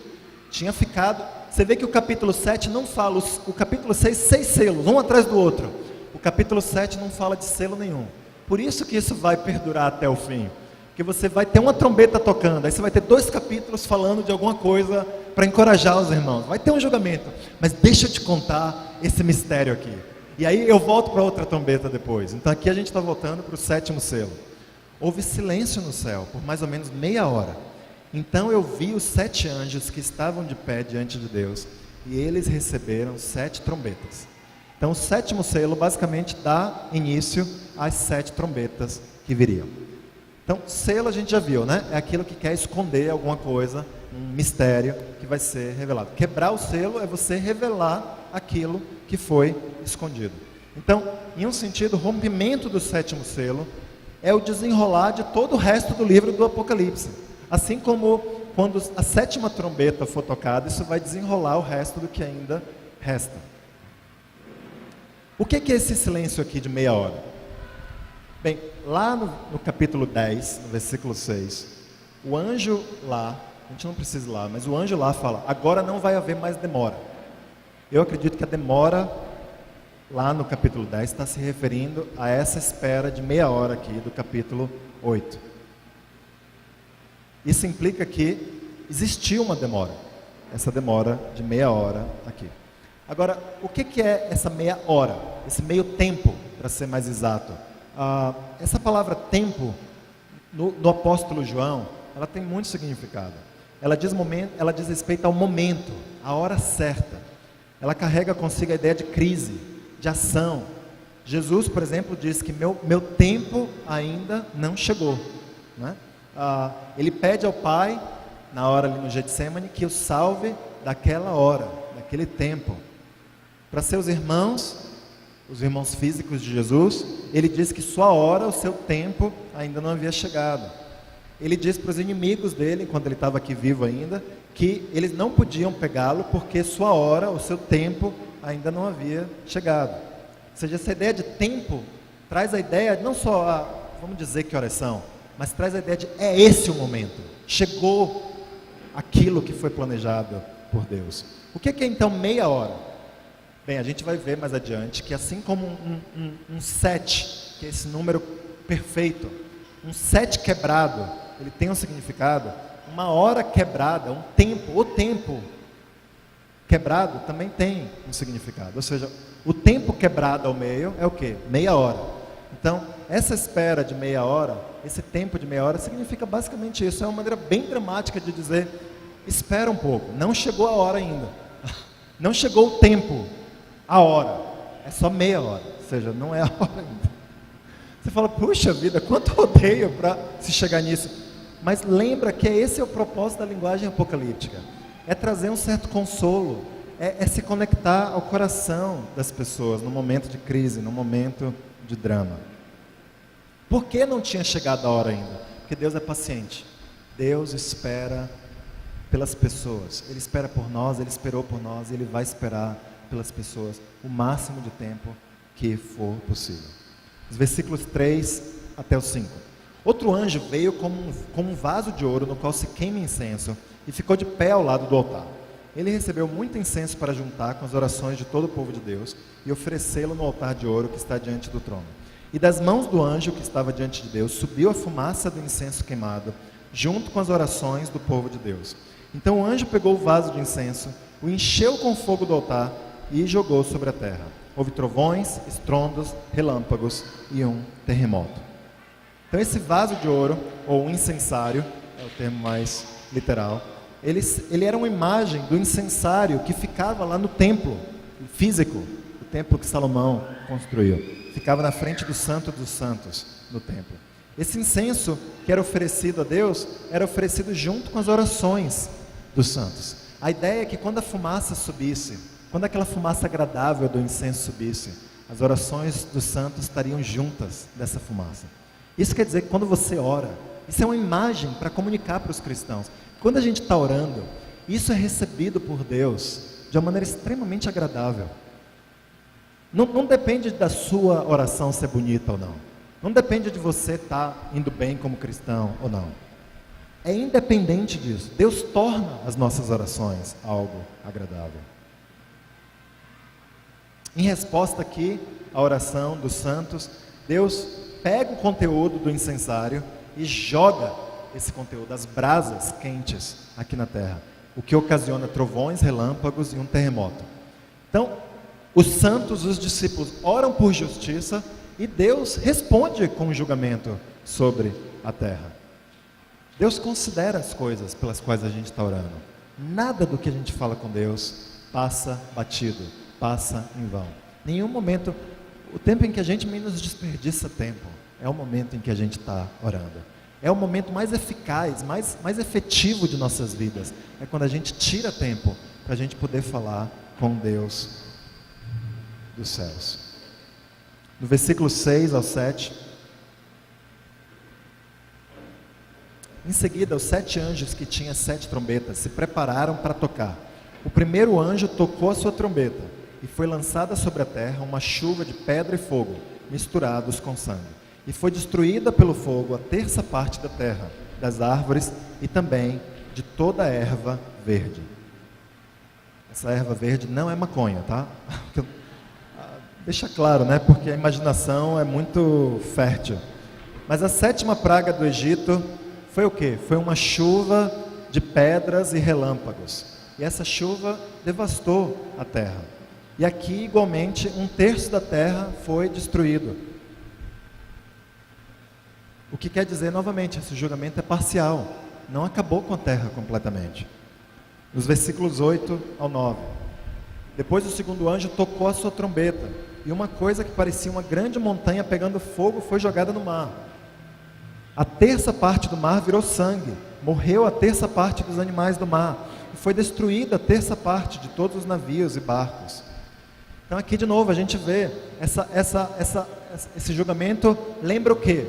tinha ficado. Você vê que o capítulo 7 não fala, o capítulo 6, 6 selos, um atrás do outro. O capítulo 7 não fala de selo nenhum. Por isso que isso vai perdurar até o fim. Porque você vai ter uma trombeta tocando, aí você vai ter 2 capítulos falando de alguma coisa para encorajar os irmãos. Vai ter um julgamento, mas deixa eu te contar esse mistério aqui. E aí eu volto para outra trombeta depois. Então aqui a gente está voltando para o 7º selo. Houve silêncio no céu por mais ou menos meia hora. Então eu vi os 7 anjos que estavam de pé diante de Deus, e eles receberam 7 trombetas. Então o 7º selo basicamente dá início às 7 trombetas que viriam. Então selo a gente já viu, né? É aquilo que quer esconder alguma coisa, um mistério que vai ser revelado. Quebrar o selo é você revelar aquilo que foi escondido. Então, em um sentido, o rompimento do 7º selo é o desenrolar de todo o resto do livro do Apocalipse. Assim como quando a 7ª trombeta for tocada, isso vai desenrolar o resto do que ainda resta. O que é esse silêncio aqui de meia hora? Bem, lá no capítulo 10, no versículo 6, o anjo lá, a gente não precisa ir lá, mas o anjo lá fala, agora não vai haver mais demora. Eu acredito que a demora lá no capítulo 10 está se referindo a essa espera de meia hora aqui do capítulo 8. Isso implica que existiu uma demora, essa demora de meia hora aqui. Agora, o que é essa meia hora, esse meio tempo, para ser mais exato? Essa palavra tempo, no apóstolo João, ela tem muito significado. ela diz respeito ao momento, à hora certa. Ela carrega consigo a ideia de crise, de ação. Jesus, por exemplo, diz que meu tempo ainda não chegou, né? Ele pede ao Pai, na hora ali no Getsêmani, que o salve daquela hora, daquele tempo. Para seus irmãos, os irmãos físicos de Jesus, ele diz que sua hora, o seu tempo ainda não havia chegado. Ele diz para os inimigos dele, quando ele estava aqui vivo ainda, que eles não podiam pegá-lo porque sua hora, o seu tempo ainda não havia chegado. Ou seja, essa ideia de tempo traz a ideia, não só vamos dizer que horas são, mas traz a ideia de é esse o momento, chegou aquilo que foi planejado por Deus. O que é então meia hora? Bem, a gente vai ver mais adiante que assim como um 7, que é esse número perfeito, um 7 quebrado, ele tem um significado, uma hora quebrada, o tempo quebrado também tem um significado. Ou seja, o tempo quebrado ao meio é o quê? Meia hora. Então, essa espera de meia hora, esse tempo de meia hora, significa basicamente isso. É uma maneira bem dramática de dizer, espera um pouco, não chegou a hora ainda. Não chegou o tempo, a hora. É só meia hora, ou seja, não é a hora ainda. Você fala, puxa vida, quanto rodeio para se chegar nisso. Mas lembra que esse é o propósito da linguagem apocalíptica. É trazer um certo consolo, é se conectar ao coração das pessoas no momento de crise, no momento de drama. Por que não tinha chegado a hora ainda? Porque Deus é paciente. Deus espera pelas pessoas. Ele espera por nós, Ele esperou por nós, e Ele vai esperar pelas pessoas o máximo de tempo que for possível. Os versículos 3 até o 5. Outro anjo veio com um vaso de ouro no qual se queima incenso e ficou de pé ao lado do altar. Ele recebeu muito incenso para juntar com as orações de todo o povo de Deus e oferecê-lo no altar de ouro que está diante do trono. E das mãos do anjo que estava diante de Deus subiu a fumaça do incenso queimado, junto com as orações do povo de Deus. Então o anjo pegou o vaso de incenso, o encheu com fogo do altar e jogou sobre a terra. Houve trovões, estrondos, relâmpagos e um terremoto. Então esse vaso de ouro, ou incensário, é o termo mais literal, ele era uma imagem do incensário que ficava lá no templo físico, o templo que Salomão construiu. Ficava na frente do Santo dos Santos, no templo. Esse incenso que era oferecido a Deus, era oferecido junto com as orações dos santos. A ideia é que quando a fumaça subisse, quando aquela fumaça agradável do incenso subisse, as orações dos santos estariam juntas dessa fumaça. Isso quer dizer que quando você ora, isso é uma imagem para comunicar para os cristãos. Quando a gente está orando, isso é recebido por Deus de uma maneira extremamente agradável. Não depende da sua oração ser bonita ou não. Não depende de você estar indo bem como cristão ou não. É independente disso. Deus torna as nossas orações algo agradável. Em resposta aqui à oração dos santos, Deus pega o conteúdo do incensário e joga esse conteúdo, as brasas quentes aqui na terra, o que ocasiona trovões, relâmpagos e um terremoto. Então, os santos, os discípulos, oram por justiça e Deus responde com um julgamento sobre a terra. Deus considera as coisas pelas quais a gente está orando. Nada do que a gente fala com Deus passa batido, passa em vão. Nenhum momento, o tempo em que a gente menos desperdiça tempo, é o momento em que a gente está orando. É o momento mais eficaz, mais efetivo de nossas vidas. É quando a gente tira tempo para a gente poder falar com Deus dos céus. No versículo 6 ao 7, em seguida, os 7 anjos que tinham 7 trombetas se prepararam para tocar. O primeiro anjo tocou a sua trombeta e foi lançada sobre a terra uma chuva de pedra e fogo, misturados com sangue. E foi destruída pelo fogo a terça parte da terra, das árvores e também de toda a erva verde. Essa erva verde não é maconha, tá? Deixa claro, né? Porque a imaginação é muito fértil. Mas a 7ª praga do Egito foi o quê? Foi uma chuva de pedras e relâmpagos. E essa chuva devastou a terra. E aqui, igualmente, 1/3 da terra foi destruído. O que quer dizer, novamente, esse julgamento é parcial. não acabou com a terra completamente. Nos versículos 8 ao 9. Depois o segundo anjo tocou a sua trombeta, e uma coisa que parecia uma grande montanha pegando fogo foi jogada no mar. A terça parte do mar virou sangue, morreu a terça parte dos animais do mar, e foi destruída a terça parte de todos os navios e barcos. Então aqui de novo a gente vê esse julgamento. Lembra o quê?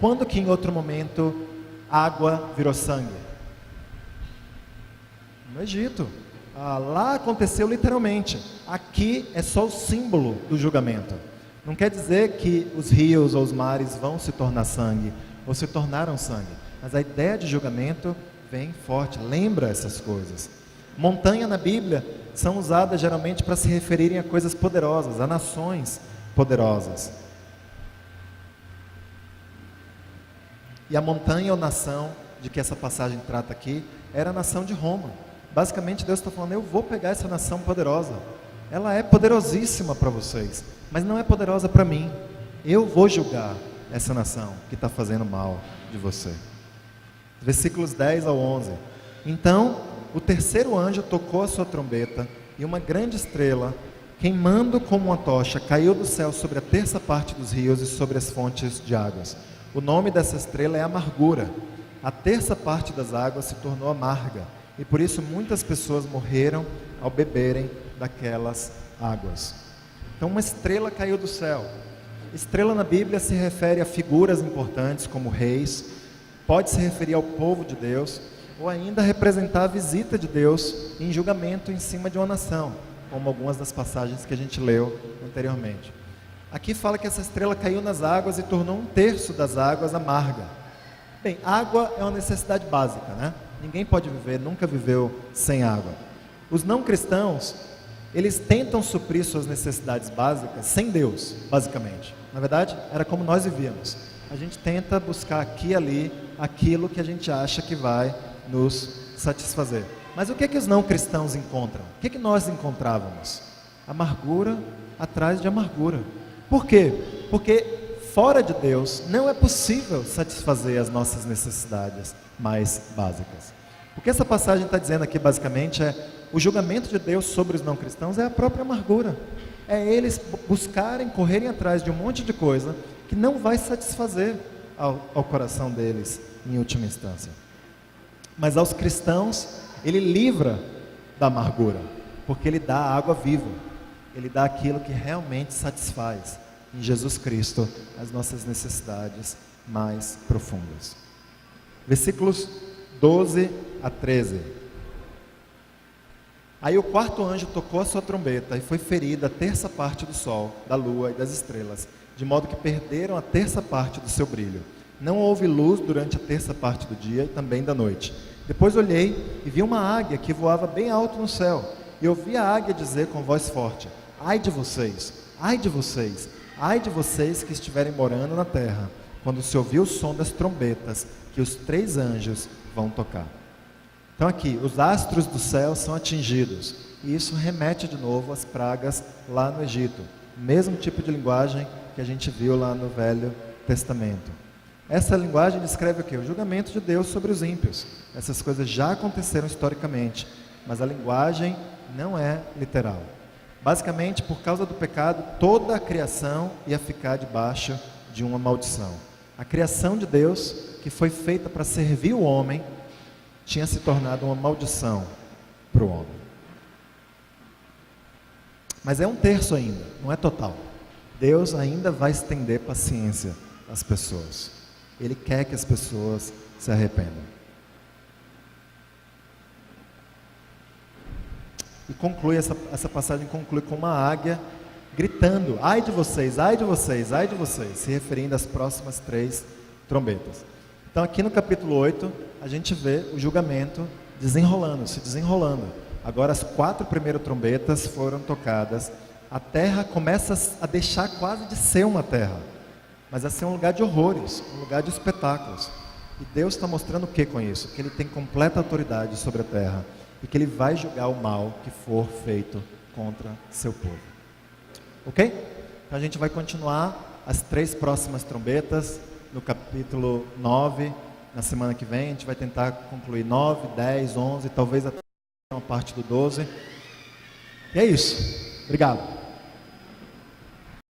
Quando que em outro momento água virou sangue? No Egito. Lá aconteceu literalmente. Aqui é só o símbolo do julgamento. Não quer dizer que os rios ou os mares vão se tornar sangue, ou se tornaram sangue. Mas a ideia de julgamento vem forte, lembra essas coisas. Montanha na Bíblia são usadas geralmente para se referirem a coisas poderosas, a nações poderosas. E a montanha ou nação de que essa passagem trata aqui era a nação de Roma. Basicamente Deus está falando, eu vou pegar essa nação poderosa. Ela é poderosíssima para vocês, mas não é poderosa para mim. Eu vou julgar essa nação que está fazendo mal de você. Versículos 10 ao 11. Então o terceiro anjo tocou a sua trombeta, e uma grande estrela, queimando como uma tocha, caiu do céu sobre a terça parte dos rios e sobre as fontes de águas. O nome dessa estrela é Amargura. A terça parte das águas se tornou amarga, e por isso muitas pessoas morreram ao beberem daquelas águas. Então uma estrela caiu do céu. Estrela na Bíblia se refere a figuras importantes como reis, pode se referir ao povo de Deus, ou ainda representar a visita de Deus em julgamento em cima de uma nação, como algumas das passagens que a gente leu anteriormente. Aqui fala que essa estrela caiu nas águas e tornou um terço das águas amarga. Bem, água é uma necessidade básica, né? Ninguém pode viver, nunca viveu sem água. Os não cristãos, eles tentam suprir suas necessidades básicas sem Deus, basicamente. Na verdade, era como nós vivíamos. A gente tenta buscar aqui e ali aquilo que a gente acha que vai nos satisfazer. Mas o que é que os não cristãos encontram? O que é que nós encontrávamos? Amargura atrás de amargura. Por quê? Porque fora de Deus não é possível satisfazer as nossas necessidades mais básicas. O que essa passagem está dizendo aqui basicamente é o julgamento de Deus sobre os não cristãos é a própria amargura. É eles buscarem, correrem atrás de um monte de coisa que não vai satisfazer ao coração deles em última instância. Mas aos cristãos ele livra da amargura, porque ele dá a água viva, ele dá aquilo que realmente satisfaz em Jesus Cristo as nossas necessidades mais profundas. Versículos 12 a 13. Aí o quarto anjo tocou a sua trombeta e foi ferida a terça parte do sol, da lua e das estrelas, de modo que perderam a terça parte do seu brilho. Não houve luz durante a terça parte do dia e também da noite. Depois olhei e vi uma águia que voava bem alto no céu, e ouvi a águia dizer com voz forte: ai de vocês, ai de vocês, ai de vocês que estiverem morando na terra, quando se ouvir o som das trombetas que os 3 anjos vão tocar. Então aqui, os astros do céu são atingidos, e isso remete de novo às pragas lá no Egito, mesmo tipo de linguagem que a gente viu lá no Velho Testamento. Essa linguagem descreve o quê? O julgamento de Deus sobre os ímpios. Essas coisas já aconteceram historicamente, mas a linguagem não é literal. Basicamente, por causa do pecado, toda a criação ia ficar debaixo de uma maldição. A criação de Deus, que foi feita para servir o homem, tinha se tornado uma maldição para o homem. Mas é um terço ainda, não é total. Deus ainda vai estender paciência às pessoas. Ele quer que as pessoas se arrependam. E conclui, essa passagem conclui com uma águia gritando: ai de vocês, ai de vocês, ai de vocês, se referindo às próximas 3 trombetas. Então aqui no capítulo 8, a gente vê o julgamento se desenrolando. Agora as 4 primeiras trombetas foram tocadas. A terra começa a deixar quase de ser uma terra, mas a ser um lugar de horrores, um lugar de espetáculos. E Deus está mostrando o que com isso? Que Ele tem completa autoridade sobre a terra e que Ele vai julgar o mal que for feito contra seu povo. Ok? Então a gente vai continuar as 3 próximas trombetas no capítulo 9 na semana que vem. A gente vai tentar concluir 9, 10, 11, talvez até uma parte do 12. E é isso. Obrigado.